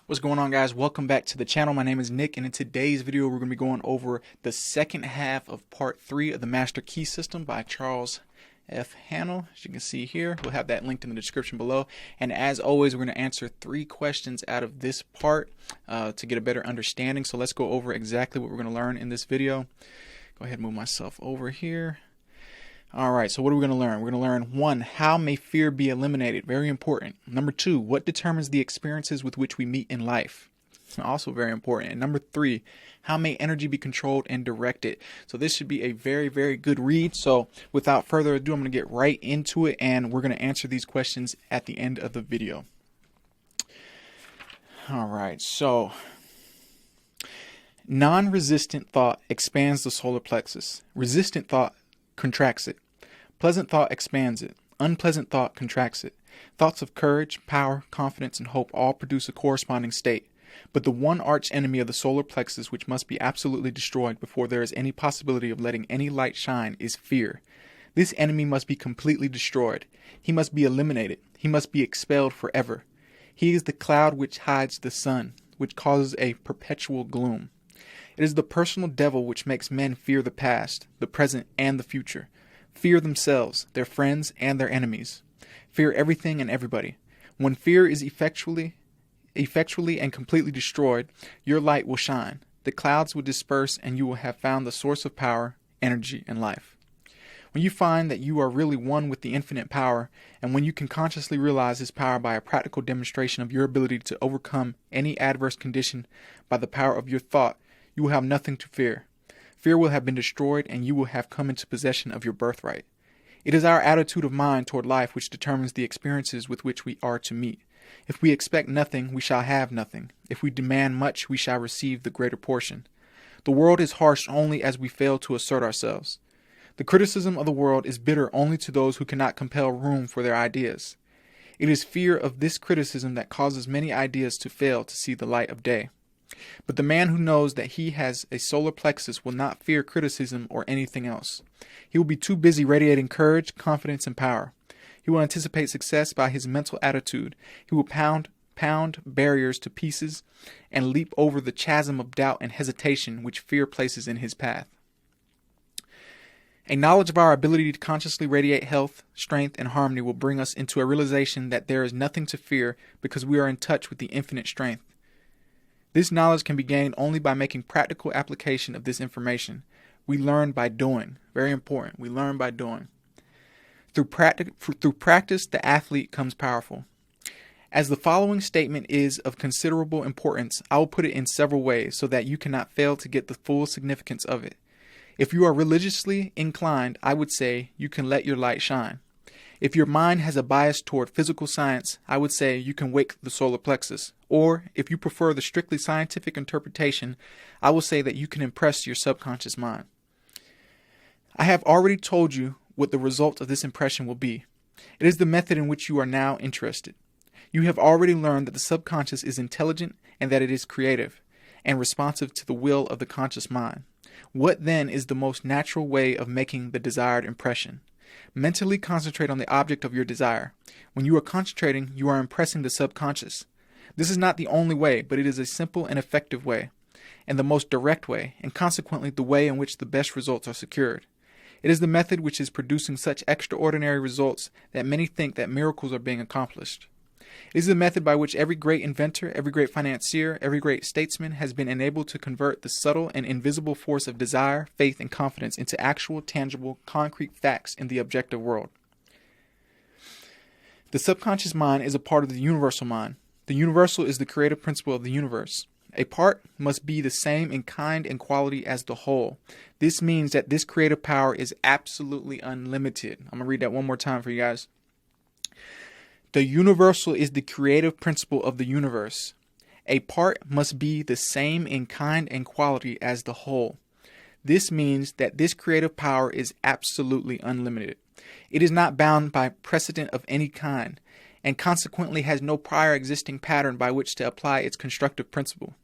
What's going on, guys? Welcome back to the channel. My name is Nick, and in today's video we're going to be going over the second half of part 3 of the Master Key System by Charles F. Hannell. As you can see here, we'll have that linked in the description below. And as always, we're going to answer 3 questions out of this part to get a better understanding. So let's go over exactly what we're going to learn in this video. Go ahead and move myself over here. Alright, so what are we going to learn? We're going to learn 1. How may fear be eliminated? Very important. Number 2. What determines the experiences with which we meet in life? Also very important. And number 3. How may energy be controlled and directed? So this should be a very, very good read. So without further ado, I'm going to get right into it, and we're going to answer these questions at the end of the video. Alright, so non-resistant thought expands the solar plexus. Resistant thought contracts it. Pleasant thought expands it. Unpleasant thought contracts it. Thoughts of courage, power, confidence, and hope all produce a corresponding state. But the one arch enemy of the solar plexus, which must be absolutely destroyed before there is any possibility of letting any light shine, is fear. This enemy must be completely destroyed. He must be eliminated. He must be expelled forever. He is the cloud which hides the sun, which causes a perpetual gloom. It is the personal devil which makes men fear the past, the present, and the future. Fear themselves, their friends, and their enemies. Fear everything and everybody. When fear is effectually and completely destroyed, your light will shine. The clouds will disperse, and you will have found the source of power, energy, and life. When you find that you are really one with the infinite power, and when you can consciously realize this power by a practical demonstration of your ability to overcome any adverse condition by the power of your thought, you will have nothing to fear. Fear will have been destroyed, and you will have come into possession of your birthright. It is our attitude of mind toward life which determines the experiences with which we are to meet. If we expect nothing, we shall have nothing. If we demand much, we shall receive the greater portion. The world is harsh only as we fail to assert ourselves. The criticism of the world is bitter only to those who cannot compel room for their ideas. It is fear of this criticism that causes many ideas to fail to see the light of day. But the man who knows that he has a solar plexus will not fear criticism or anything else. He will be too busy radiating courage, confidence, and power. He will anticipate success by his mental attitude. He will pound barriers to pieces and leap over the chasm of doubt and hesitation which fear places in his path. A knowledge of our ability to consciously radiate health, strength, and harmony will bring us into a realization that there is nothing to fear because we are in touch with the infinite strength. This knowledge can be gained only by making practical application of this information. We learn by doing. Very important. We learn by doing. Through practice, the athlete comes powerful. As the following statement is of considerable importance, I will put it in several ways so that you cannot fail to get the full significance of it. If you are religiously inclined, I would say you can let your light shine. If your mind has a bias toward physical science, I would say you can wake the solar plexus. Or, if you prefer the strictly scientific interpretation, I will say that you can impress your subconscious mind. I have already told you what the result of this impression will be. It is the method in which you are now interested. You have already learned that the subconscious is intelligent and that it is creative and responsive to the will of the conscious mind. What then is the most natural way of making the desired impression? Mentally concentrate on the object of your desire. When you are concentrating, you are impressing the subconscious. This is not the only way, but it is a simple and effective way, and the most direct way, and consequently the way in which the best results are secured. It is the method which is producing such extraordinary results that many think that miracles are being accomplished. It is the method by which every great inventor, every great financier, every great statesman has been enabled to convert the subtle and invisible force of desire, faith, and confidence into actual, tangible, concrete facts in the objective world. The subconscious mind is a part of the universal mind. The universal is the creative principle of the universe. A part must be the same in kind and quality as the whole. This means that this creative power is absolutely unlimited. I'm going to read that one more time for you guys. The universal is the creative principle of the universe. A part must be the same in kind and quality as the whole. This means that this creative power is absolutely unlimited. It is not bound by precedent of any kind, and consequently has no prior existing pattern by which to apply its constructive principle.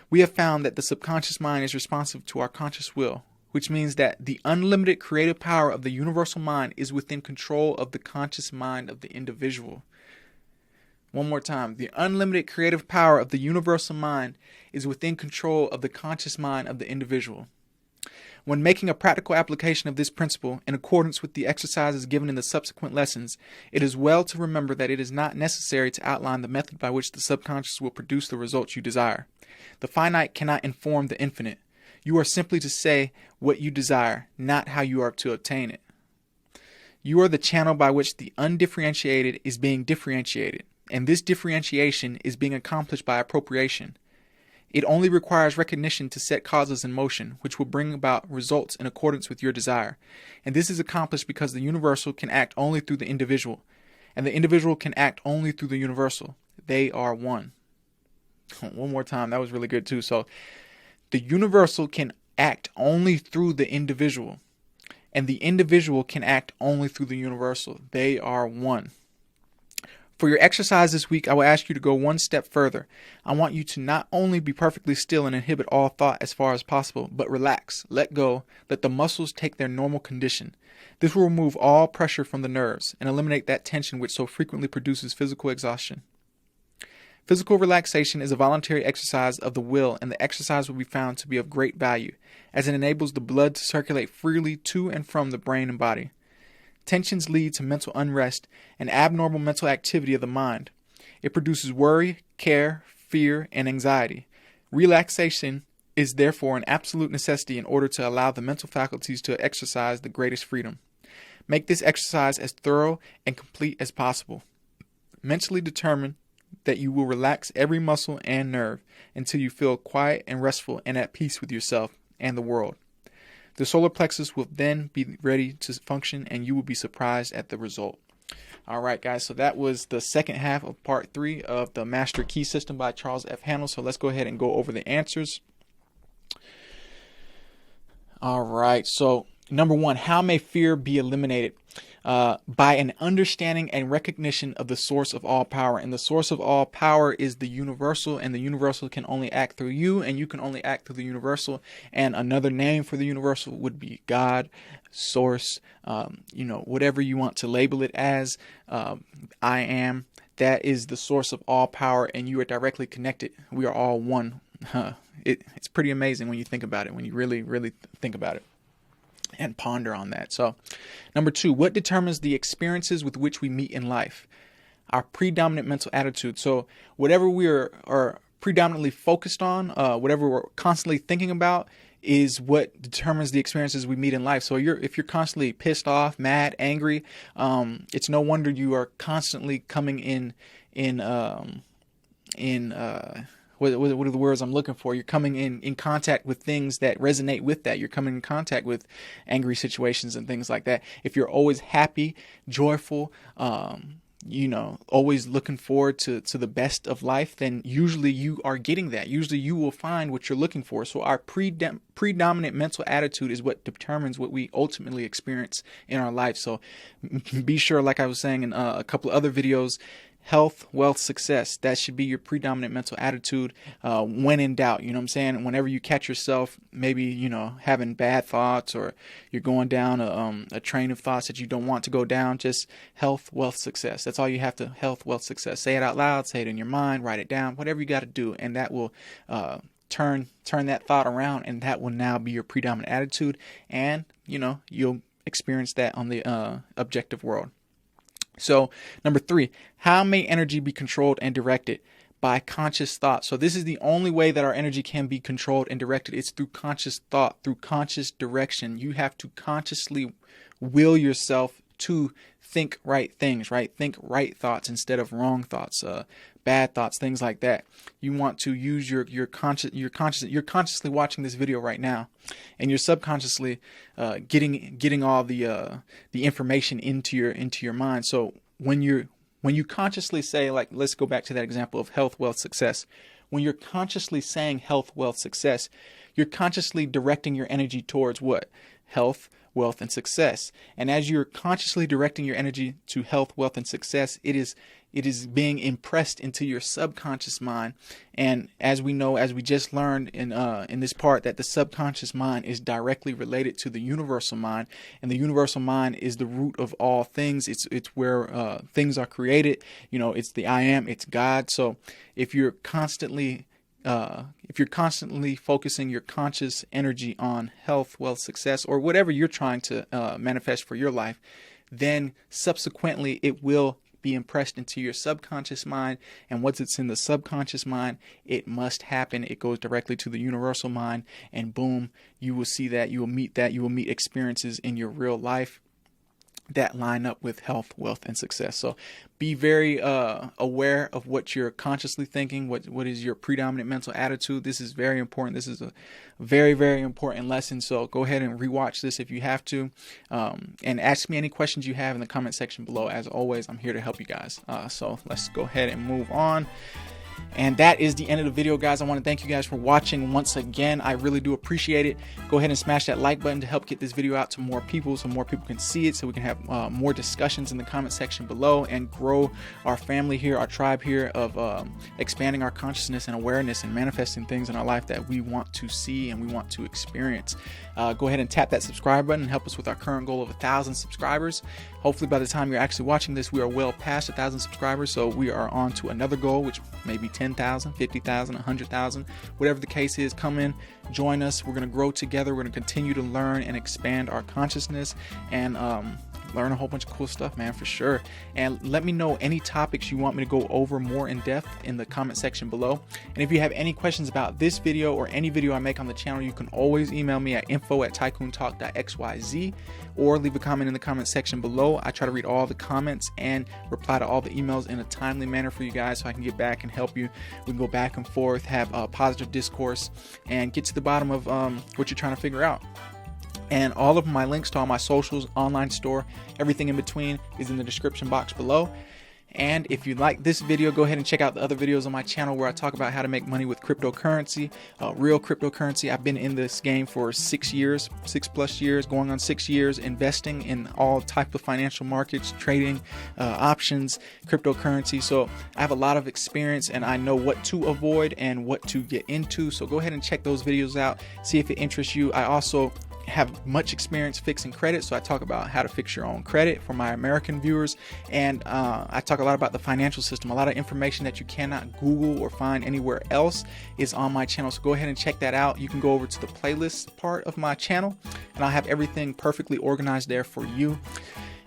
We have found that the subconscious mind is responsive to our conscious will, which means that the unlimited creative power of the universal mind is within control of the conscious mind of the individual. One more time. The unlimited creative power of the universal mind is within control of the conscious mind of the individual. When making a practical application of this principle in accordance with the exercises given in the subsequent lessons, it is well to remember that it is not necessary to outline the method by which the subconscious will produce the results you desire. The finite cannot inform the infinite. You are simply to say what you desire, not how you are to obtain it. You are the channel by which the undifferentiated is being differentiated, and this differentiation is being accomplished by appropriation. It only requires recognition to set causes in motion, which will bring about results in accordance with your desire. And this is accomplished because the universal can act only through the individual, and the individual can act only through the universal. They are one. One more time. That was really good too. So the universal can act only through the individual, and the individual can act only through the universal. They are one. For your exercise this week, I will ask you to go one step further. I want you to not only be perfectly still and inhibit all thought as far as possible, but relax, let go, let the muscles take their normal condition. This will remove all pressure from the nerves and eliminate that tension which so frequently produces physical exhaustion. Physical relaxation is a voluntary exercise of the will, and the exercise will be found to be of great value, as it enables the blood to circulate freely to and from the brain and body. Tensions lead to mental unrest and abnormal mental activity of the mind. It produces worry, care, fear, and anxiety. Relaxation is therefore an absolute necessity in order to allow the mental faculties to exercise the greatest freedom. Make this exercise as thorough and complete as possible. Mentally determine that you will relax every muscle and nerve until you feel quiet and restful and at peace with yourself and the world. The solar plexus will then be ready to function, and you will be surprised at the result. All right, guys, so that was the second half of part 3 of the Master Key System by Charles F. Handel. So let's go ahead and go over the answers. All right, so number 1, how may fear be eliminated? By an understanding and recognition of the source of all power. And the source of all power is the universal, and the universal can only act through you, and you can only act through the universal. And another name for the universal would be God, source, whatever you want to label it as. I am. That is the source of all power, and you are directly connected. We are all one. It's pretty amazing when you think about it, when you really, really think about it and ponder on that. So, number 2, what determines the experiences with which we meet in life? Our predominant mental attitude. So, whatever we are predominantly focused on, whatever we're constantly thinking about, is what determines the experiences we meet in life. So, if you're constantly pissed off, mad, angry, it's no wonder you are constantly coming what are the words I'm looking for? You're coming in contact with things that resonate with that. You're coming in contact with angry situations and things like that. If you're always happy, joyful, always looking forward to the best of life, then usually you are getting that. Usually you will find what you're looking for. So our predominant mental attitude is what determines what we ultimately experience in our life. So be sure, like I was saying in a couple of other videos, health, wealth, success. That should be your predominant mental attitude when in doubt. You know what I'm saying? Whenever you catch yourself maybe, having bad thoughts, or you're going down a train of thoughts that you don't want to go down, just health, wealth, success. That's all you have to, health, wealth, success. Say it out loud, say it in your mind, write it down, whatever you got to do. And that will turn that thought around, and that will now be your predominant attitude. And, you'll experience that on the objective world. So, number 3, how may energy be controlled and directed? By conscious thought. So this is the only way that our energy can be controlled and directed. It's through conscious thought, through conscious direction. You have to consciously will yourself to think right things, right? Think right thoughts instead of wrong thoughts, bad thoughts, things like that. You want to use you're consciously watching this video right now, and you're subconsciously getting all the information into your mind. So when you consciously say, like, let's go back to that example of health, wealth, success. When you're consciously saying health, wealth, success, you're consciously directing your energy towards what? Health, wealth, and success. And as you're consciously directing your energy to health, wealth, and success, it is being impressed into your subconscious mind. And as we know, as we just learned in this part, that the subconscious mind is directly related to the universal mind, and the universal mind is the root of all things. It's where things are created. You know, it's the I am, it's God. So if you're constantly focusing your conscious energy on health, wealth, success, or whatever you're trying to manifest for your life, then subsequently it will be impressed into your subconscious mind. And once it's in the subconscious mind, it must happen. It goes directly to the universal mind, and boom, you will see that, you will meet experiences in your real life that line up with health, wealth, and success. So be very aware of what you're consciously thinking, what is your predominant mental attitude. This is very important. This is a very, very important lesson. So go ahead and rewatch this if you have to, and ask me any questions you have in the comment section below. As always, I'm here to help you guys. So let's go ahead and move on. And that is the end of the video, guys. I want to thank you guys for watching once again. I really do appreciate it. Go ahead and smash that like button to help get this video out to more people, so more people can see it, so we can have more discussions in the comment section below and grow our family here, our tribe here of expanding our consciousness and awareness and manifesting things in our life that we want to see and we want to experience. Go ahead and tap that subscribe button and help us with our current goal of 1,000 subscribers. Hopefully by the time you're actually watching this, we are well past 1,000 subscribers. So we are on to another goal, which may be 10,000, 50,000, 100,000, whatever the case is. Come in, join us. We're going to grow together. We're going to continue to learn and expand our consciousness and learn a whole bunch of cool stuff, man, for sure. And let me know any topics you want me to go over more in depth in the comment section below. And if you have any questions about this video or any video I make on the channel, you can always email me at info@tycoontalk.xyz or leave a comment in the comment section below. I try to read all the comments and reply to all the emails in a timely manner for you guys, so I can get back and help you. We can go back and forth, have a positive discourse, and get to the bottom of what you're trying to figure out. And all of my links to all my socials, online store, everything in between is in the description box below. And if you like this video, go ahead and check out the other videos on my channel where I talk about how to make money with cryptocurrency, real cryptocurrency. I've been in this game for 6 years, 6+ years, going on 6 years, investing in all types of financial markets, trading, options, cryptocurrency. So I have a lot of experience and I know what to avoid and what to get into. So go ahead and check those videos out, see if it interests you. I also have much experience fixing credit, so I talk about how to fix your own credit for my American viewers, and I talk a lot about the financial system. A lot of information that you cannot Google or find anywhere else is on my channel, so go ahead and check that out. You can go over to the playlist part of my channel and I'll have everything perfectly organized there for you.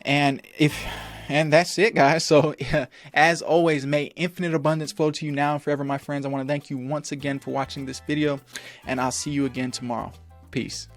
And that's it, guys. So as always, may infinite abundance flow to you now and forever, my friends. I want to thank you once again for watching this video, and I'll see you again tomorrow. Peace.